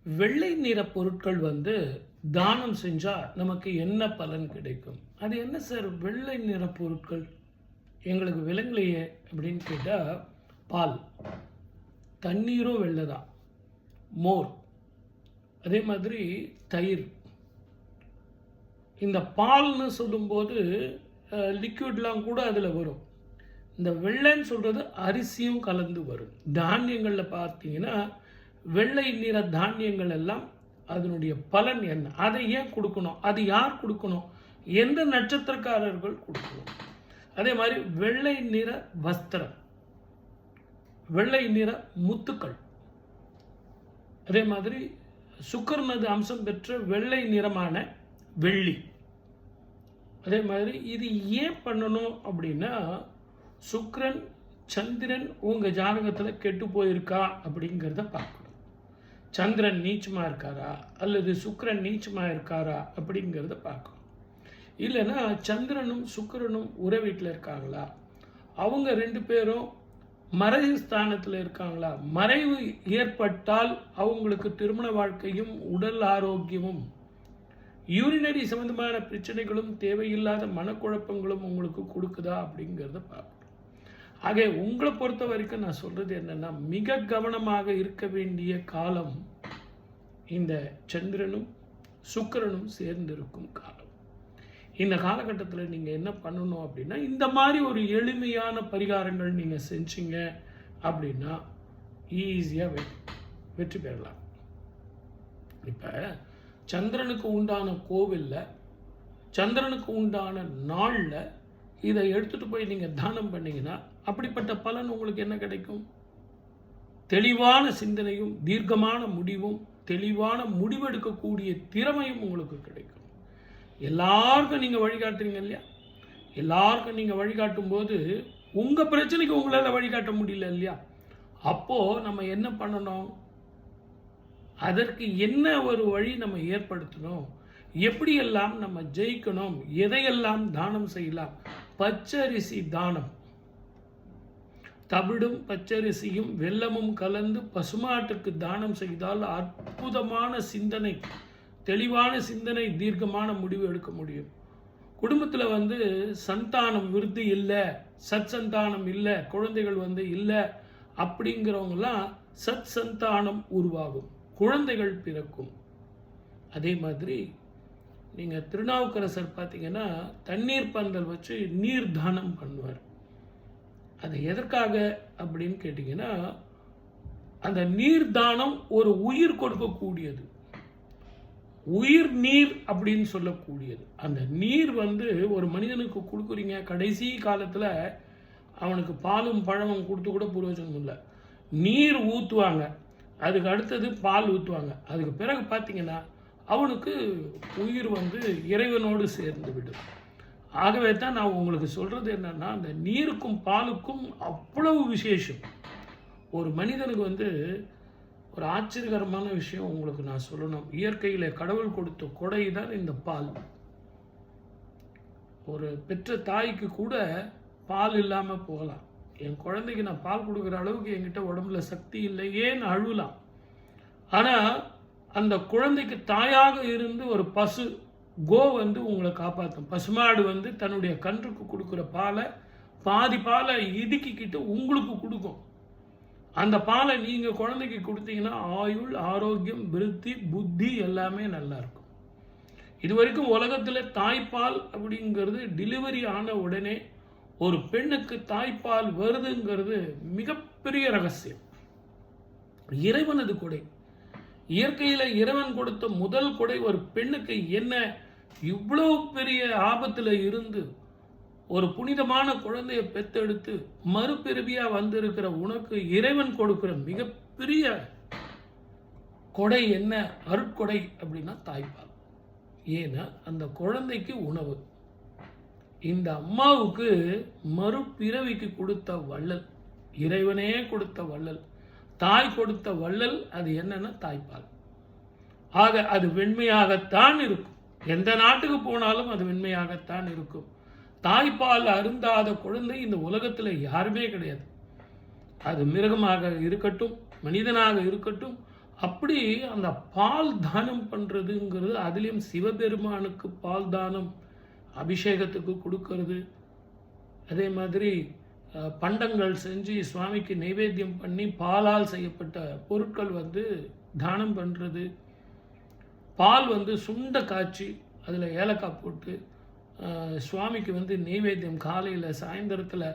வெள்ளை நிற பொருட்கள் தானம் செஞ்சா நமக்கு என்ன பலன் கிடைக்கும்? அது என்ன சார் வெள்ளை நிற பொருட்கள்? எங்களுக்கு விளங்கலையே அப்படின்னு கேட்டால், பால், தண்ணீரும் வெள்ளை தான், மோர், அதே மாதிரி தயிர். இந்த பால்னு சொல்லும்போது லிக்விட்லாம் கூட அதில் வரும். இந்த வெள்ளைன்னு சொல்கிறது அரிசியும் கலந்து வரும். தானியங்களில் பார்த்தீங்கன்னா வெள்ளை நிற தானியங்கள் எல்லாம் அதனுடைய பலன் என்ன, அதை ஏன் கொடுக்கணும், அது யார் கொடுக்கணும், எந்த நட்சத்திரக்காரர்கள் கொடுக்கணும். அதே மாதிரி வெள்ளை நிற வஸ்திரம், வெள்ளை நிற முத்துக்கள், அதே மாதிரி சுக்கரனது அம்சம் பெற்ற வெள்ளை நிறமான வெள்ளி. அதே மாதிரி இது ஏன் பண்ணணும் அப்படின்னா, சுக்கிரன் சந்திரன் உங்கள் ஜாதகத்தில் கெட்டு போயிருக்கா அப்படிங்கிறத பார்க்கணும். சந்திரன் நீச்சமாக இருக்காரா அல்லது சுக்கிரன் நீச்சமாக இருக்காரா அப்படிங்கிறத பார்க்கணும். இல்லைன்னா சந்திரனும் சுக்கிரனும் உற வீட்டில் இருக்காங்களா, அவங்க ரெண்டு பேரும் மறைவு ஸ்தானத்தில் இருக்காங்களா, மறைவு ஏற்பட்டால் அவங்களுக்கு திருமண வாழ்க்கையும் உடல் ஆரோக்கியமும் யூரினரி சம்பந்தமான பிரச்சனைகளும் தேவையில்லாத மனக்குழப்பங்களும் உங்களுக்கு கொடுக்குதா அப்படிங்கிறத பார்க்கணும். ஆக உங்களை பொறுத்த வரைக்கும் நான் சொல்கிறது என்னென்னா, மிக கவனமாக இருக்க வேண்டிய காலம் இந்த சந்திரனும் சுக்கிரனும் சேர்ந்திருக்கும் காலம். இந்த காலகட்டத்தில் நீங்கள் என்ன பண்ணணும் அப்படின்னா, இந்த மாதிரி ஒரு எளிமையான பரிகாரங்கள் நீங்கள் செஞ்சீங்க அப்படின்னா ஈஸியாக வெற்றி பெறலாம். இப்போ சந்திரனுக்கு உண்டான கோவிலில், சந்திரனுக்கு உண்டான நாளில் இதை எடுத்துகிட்டு போய் நீங்கள் தானம் பண்ணிங்கன்னா அப்படிப்பட்ட பலன் உங்களுக்கு என்ன கிடைக்கும்? தெளிவான சிந்தனையும் தீர்க்கமான முடிவும் தெளிவான முடிவெடுக்கக்கூடிய திறமையும் உங்களுக்கு கிடைக்கும். எல்லாருக்கும் நீங்கள் வழிகாட்டுறீங்க இல்லையா? எல்லாருக்கும் நீங்கள் வழிகாட்டும் போது உங்கள் பிரச்சனைக்கு உங்களால் வழிகாட்ட முடியல இல்லையா? அப்போது நம்ம என்ன பண்ணணும்? அதற்கு என்ன ஒரு வழி நம்ம ஏற்படுத்தணும், எப்படியெல்லாம் நம்ம ஜெயிக்கணும், எதையெல்லாம் தானம் செய்யலாம். பச்சரிசி தானம், தவிடும் பச்சரிசியும் வெல்லமும் கலந்து பசுமாட்டுக்கு தானம் செய்தால் அற்புதமான சிந்தனை, தெளிவான சிந்தனை, தீர்க்கமான முடிவு எடுக்க முடியும். குடும்பத்தில் சந்தானம் விருத்தி இல்லை, சத் சந்தானம் இல்லை, குழந்தைகள் இல்லை அப்படிங்கிறவங்களாம் சத் சந்தானம் உருவாகும், குழந்தைகள் பிறக்கும். அதே மாதிரி நீங்கள் திருநாவுக்கரசர் பார்த்தீங்கன்னா தண்ணீர் பந்தல் வச்சு நீர் தானம் பண்ணுவார். அது எதற்காக அப்படின்னு கேட்டிங்கன்னா, அந்த நீர் தானம் ஒரு உயிர் கொடுக்கக்கூடியது, உயிர் நீர் அப்படின்னு சொல்லக்கூடியது. அந்த நீர் ஒரு மனிதனுக்கு கொடுக்குறீங்க, கடைசி காலத்தில் அவனுக்கு பாலும் பழமும் கொடுத்து கூட பிரயோஜனம் இல்லை. நீர் ஊற்றுவாங்க, அதுக்கு அடுத்தது பால் ஊற்றுவாங்க, அதுக்கு பிறகு பார்த்தீங்கன்னா அவனுக்கு உயிர் இறைவனோடு சேர்ந்து விடும். ஆகவே தான் நான் உங்களுக்கு சொல்கிறது என்னென்னா, அந்த நீருக்கும் பாலுக்கும் அவ்வளவு விசேஷம். ஒரு மனிதனுக்கு ஒரு ஆச்சரியகரமான விஷயம் உங்களுக்கு நான் சொல்லணும். இயற்கையில் கடவுள் கொடுத்த கொடை தான் இந்த பால். ஒரு பெற்ற தாய்க்கு கூட பால் இல்லாமல் போகலாம். என் குழந்தைக்கு நான் பால் கொடுக்குற அளவுக்கு என்கிட்ட உடம்புல சக்தி இல்லையேன்னு அழுவலாம். ஆனால் அந்த குழந்தைக்கு தாயாக இருந்து ஒரு பசு கோ உங்களை காப்பாற்றும். பசுமாடு தன்னுடைய கன்றுக்கு கொடுக்குற பாலை, பாதி பாலை இடுக்கிக்கிட்டு உங்களுக்கு கொடுக்கும். அந்த பாலை நீங்கள் குழந்தைக்கு கொடுத்தீங்கன்னா ஆயுள், ஆரோக்கியம், விருத்தி, புத்தி எல்லாமே நல்லா இருக்கும். இது வரைக்கும் உலகத்தில் தாய்ப்பால் அப்படிங்கிறது டெலிவரி ஆன உடனே ஒரு பெண்ணுக்கு தாய்ப்பால் வருதுங்கிறது மிகப்பெரிய ரகசியம். இறைவனது கொடை, இயற்கையில் இறைவன் கொடுத்த முதல் கொடை. ஒரு பெண்ணுக்கு என்ன இவ்வளோ பெரிய ஆபத்தில் இருந்து ஒரு புனிதமான குழந்தையை பெத்தெடுத்து மறுபிறவியாக வந்திருக்கிற உனக்கு இறைவன் கொடுக்கிற மிகப்பெரிய கொடை என்ன, அருட்கொடை அப்படின்னா தாய்ப்பால். ஏன்னா அந்த குழந்தைக்கு உணவு. இந்த அம்மாவுக்கு மறுபிறவிக்கு கொடுத்த வள்ளல், இறைவனே கொடுத்த வள்ளல், தாய் கொடுத்த வள்ளல். அது என்னன்னா தாய்ப்பால். ஆக அது வெண்மையாகத்தான் இருக்கும். எந்த நாட்டுக்கு போனாலும் அது வெண்மையாகத்தான் இருக்கும். தாய்ப்பால் அருந்தாத குழந்தை இந்த உலகத்தில் யாருமே கிடையாது. அது மிருகமாக இருக்கட்டும், மனிதனாக இருக்கட்டும், அப்படி அந்த பால் தானம் பண்ணுறதுங்கிறது, அதுலேயும் சிவபெருமானுக்கு பால் தானம் அபிஷேகத்துக்கு கொடுக்கறது, அதே மாதிரி பண்டங்கள் செஞ்சு சுவாமிக்கு நைவேத்தியம் பண்ணி பாலால் செய்யப்பட்ட பொருட்கள் தானம் பண்ணுறது, பால் சுண்ட காய்ச்சி அதில் ஏலக்காய் போட்டு சுவாமிக்கு நெய்வேத்தியம் காலையில் சாயந்தரத்தில்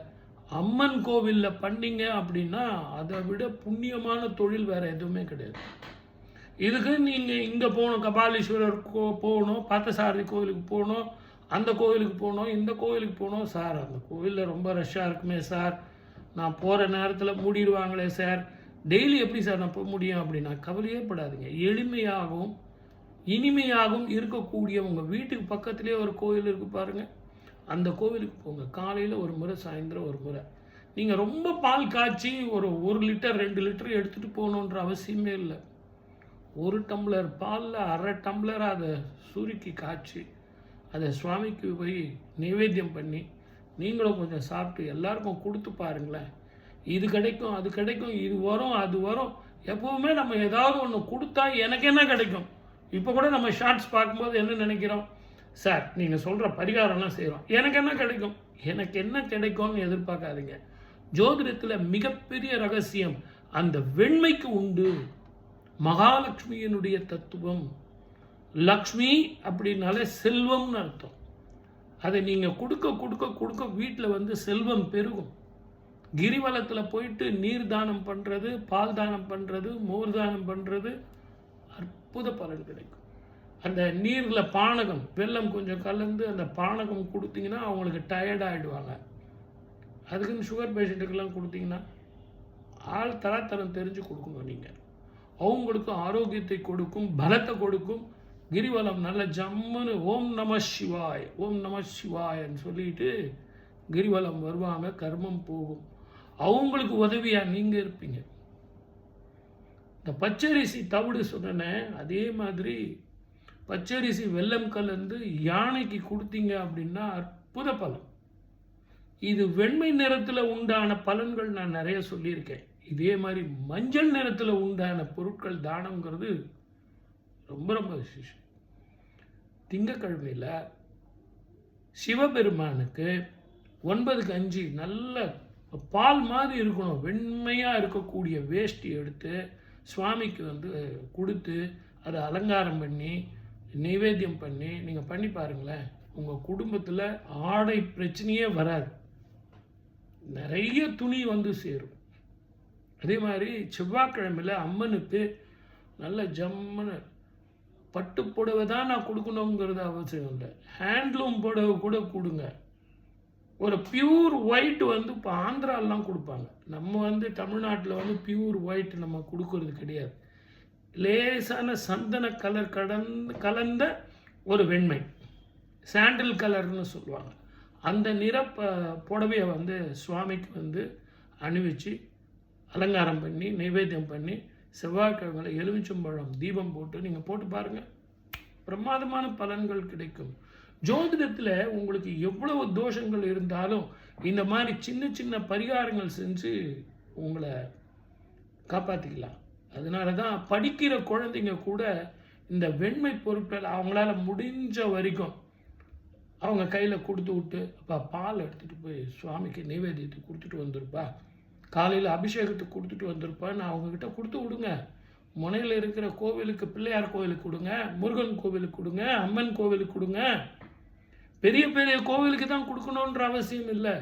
அம்மன் கோவிலில் பண்ணிங்க அப்படின்னா அதை விட புண்ணியமான தொழில் வேறு எதுவுமே கிடையாது. இதுக்கு நீங்கள் இங்கே போகணும், கபாலீஸ்வரர் போகணும், பார்த்தசாரதி கோவிலுக்கு போகணும், அந்த கோவிலுக்கு போகணும், இந்த கோவிலுக்கு போகணும். சார் அந்த கோவிலில் ரொம்ப ரஷ்ஷாக இருக்குமே சார், நான் போகிற நேரத்தில் மூடிடுவாங்களே சார், டெய்லி எப்படி சார் நான் போக முடியும் அப்படின்னா கவலையே படாதீங்க. எளிமையாகவும் இனிமையாகவும் இருக்கக்கூடிய உங்கள் வீட்டுக்கு பக்கத்துலேயே ஒரு கோவில் இருக்குது பாருங்கள், அந்த கோவிலுக்கு போங்க. காலையில் ஒரு முறை, சாயந்தரம் ஒரு முறை. நீங்கள் ரொம்ப பால் காய்ச்சி ஒரு லிட்டர் 2 லிட்டர் எடுத்துகிட்டு போகணுன்ற அவசியமே இல்லை. 1 டம்ளர் பாலில் அரை டம்ளர் அதை சுருக்கி காய்ச்சி அதை சுவாமிக்கு போய் நைவேத்தியம் பண்ணி நீங்களும் கொஞ்சம் சாப்பிட்டு எல்லாருக்கும் கொடுத்து பாருங்களேன். இது கிடைக்கும், அது கிடைக்கும், இது வரும், அது வரும். எப்போவுமே நம்ம ஏதாவது ஒன்று கொடுத்தா எனக்கு என்ன கிடைக்கும்? இப்போ கூட நம்ம ஷார்ட்ஸ் பார்க்கும்போது என்ன நினைக்கிறோம்? சார் நீங்கள் சொல்கிற பரிகாரம்லாம் செய்கிறோம், எனக்கு என்ன கிடைக்கும்? எனக்கு என்ன கிடைக்கும்னு எதிர்பார்க்காதீங்க. ஜோதிடத்தில் மிகப்பெரிய ரகசியம் அந்த வெண்மைக்கு உண்டு. மகாலட்சுமியினுடைய தத்துவம். லக்ஷ்மி அப்படின்னாலே செல்வம்னு அர்த்தம். அதை நீங்கள் கொடுக்க கொடுக்க கொடுக்க வீட்டில் செல்வம் பெருகும். கிரிவலத்தில் போயிட்டு நீர் தானம் பண்ணுறது, பால் தானம் பண்ணுறது, மோர் தானம் பண்ணுறது அற்புத பலன் கிடைக்கும். அந்த நீரில் பானகம், வெல்லம் கொஞ்சம் கலந்து அந்த பானகம் கொடுத்தீங்கன்னா அவங்களுக்கு டயர்டாகிடுவாங்க. அதுக்குன்னு சுகர் பேஷண்ட்டுக்கெல்லாம் கொடுத்தீங்கன்னா ஆள் தராத்தரம் தெரிஞ்சு கொடுக்கணும். நீங்கள் அவங்களுக்கு ஆரோக்கியத்தை கொடுக்கும், பலத்தை கொடுக்கும். கிரிவலம் நல்ல ஜம்முன்னு ஓம் நம சிவாய், ஓம் நம சிவாயன்னு சொல்லிட்டு கிரிவலம் வருவாங்க, கர்மம் போகும். அவங்களுக்கு உதவியாக நீங்கள் இருப்பீங்க. இந்த பச்சரிசி தவிடு சொன்னேன், அதே மாதிரி பச்சரிசி வெல்லம் கலந்து யானைக்கு கொடுத்தீங்க அப்படின்னா அற்புத பலன். இது வெண்மை நிறத்தில் உண்டான பலன்கள் நான் நிறைய சொல்லியிருக்கேன். இதே மாதிரி மஞ்சள் நிறத்தில் உண்டான பொருட்கள் தானங்கிறது ரொம்ப ரொம்ப விசேஷம். திங்கக்கிழமையில் சிவபெருமானுக்கு 9க்கு 5 நல்ல பால் மாதிரி இருக்கணும், வெண்மையாக இருக்கக்கூடிய வேஷ்டி எடுத்து சுவாமிக்கு கொடுத்து அதை அலங்காரம் பண்ணி நைவேத்தியம் பண்ணி நீங்கள் பண்ணி பாருங்களேன். உங்கள் குடும்பத்தில் ஆடை பிரச்சனையே வராது, நிறைய துணி சேரும். அதே மாதிரி செவ்வாய்க்கிழமையில் அம்மனுக்கு நல்ல ஜம்முன்னு பட்டு புடவை தான் நான் கொடுக்கணுங்கிறது அவசியம் இல்லை, ஹேண்ட்லூம் புடவை கூட கொடுங்க. ஒரு பியூர் ஒயிட் இப்போ ஆந்திராலாம் கொடுப்பாங்க. நம்ம தமிழ்நாட்டில் பியூர் ஒயிட் நம்ம கொடுக்கறது கிடையாது. லேசான சந்தன கலர் கலந்த ஒரு வெண்மை, சாண்டில் கலர்னு சொல்லுவாங்க. அந்த நிற புடவையை சுவாமிக்கு அணிவிச்சு அலங்காரம் பண்ணி நைவேத்தியம் பண்ணி செவ்வாய்க்கிழமையில் எலுமிச்சம்பழம் தீபம் போட்டு நீங்கள் போட்டு பாருங்கள், பிரமாதமான பலன்கள் கிடைக்கும். ஜோதிடத்தில் உங்களுக்கு எவ்வளவு தோஷங்கள் இருந்தாலும் இந்த மாதிரி சின்ன சின்ன பரிகாரங்கள் செஞ்சு உங்களை காப்பாற்றிக்கலாம். அதனால தான் படிக்கிற குழந்தைங்க கூட இந்த வெண்மை பொருட்கள் அவங்களால முடிஞ்ச வரைக்கும் அவங்க கையில் கொடுத்து விட்டு, அப்பா பால் எடுத்துகிட்டு போய் சுவாமிக்கு நைவேத்தியத்துக்கு கொடுத்துட்டு வந்துருப்பா, காலையில் அபிஷேகத்துக்கு கொடுத்துட்டு வந்துருப்பான்னு அவங்கக்கிட்ட கொடுத்து விடுங்க. முனையில் இருக்கிற கோவிலுக்கு, பிள்ளையார் கோவிலுக்கு கொடுங்க, முருகன் கோவிலுக்கு கொடுங்க, அம்மன் கோவிலுக்கு கொடுங்க. பெரிய பெரிய கோவிலுக்கு தான் கொடுக்கணுன்ற அவசியம் இல்லை.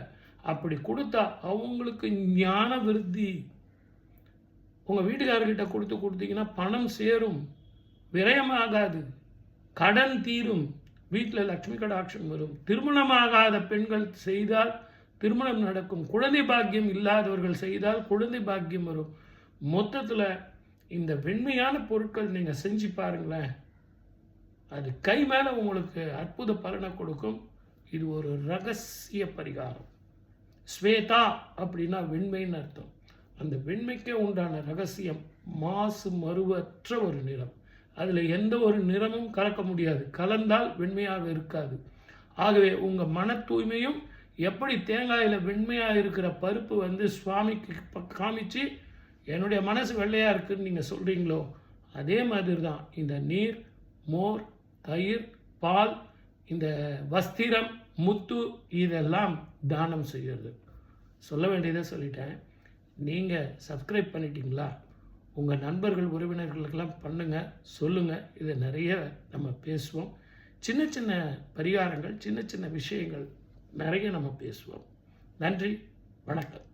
அப்படி கொடுத்தா அவங்களுக்கு ஞான விருத்தி. உங்கள் வீட்டுக்காரர்கிட்ட கொடுத்தீங்கன்னா பணம் சேரும், விரயமாகாது, கடன் தீரும், வீட்டில் லட்சுமி கடாட்சம் வரும். திருமணமாகாத பெண்கள் செய்தால் திருமணம் நடக்கும், குழந்தை பாக்கியம் இல்லாதவர்கள் செய்தால் குழந்தை பாக்கியம் வரும். மொத்தத்தில் இந்த வெண்மையான பொருட்கள் நீங்கள் செஞ்சு பாருங்களேன், அது கை மேலே உங்களுக்கு அற்புத பலனை கொடுக்கும். இது ஒரு ரகசிய பரிகாரம். ஸ்வேதா அப்படின்னா வெண்மைன்னு அர்த்தம். அந்த வெண்மைக்கே உண்டான ரகசியம் மாசு மறுவற்ற ஒரு நிறம். அதில் எந்த ஒரு நிறமும் கலக்க முடியாது, கலந்தால் வெண்மையாக இருக்காது. ஆகவே உங்கள் மன தூய்மையும் எப்படி தேங்காயில் வெண்மையாக இருக்கிற பருப்பு சுவாமிக்கு காமிச்சு என்னுடைய மனசு வெள்ளையாக இருக்குதுன்னு நீங்கள் சொல்கிறீங்களோ, அதே மாதிரி தான் இந்த நீர், மோர், தயிர், பால், இந்த வஸ்திரம், முத்து இதெல்லாம் தானம் செய்கிறது. சொல்ல வேண்டியதை சொல்லிட்டேன். நீங்கள் சப்ஸ்கிரைப் பண்ணிட்டீங்களா? உங்கள் நண்பர்கள் உறவினர்களுக்கெல்லாம் பண்ணுங்கள், சொல்லுங்கள். இதை நிறைய நம்ம பேசுவோம். சின்ன சின்ன பரிகாரங்கள், சின்ன சின்ன விஷயங்கள் நிறைய நம்ம பேசுவோம். நன்றி, வணக்கம்.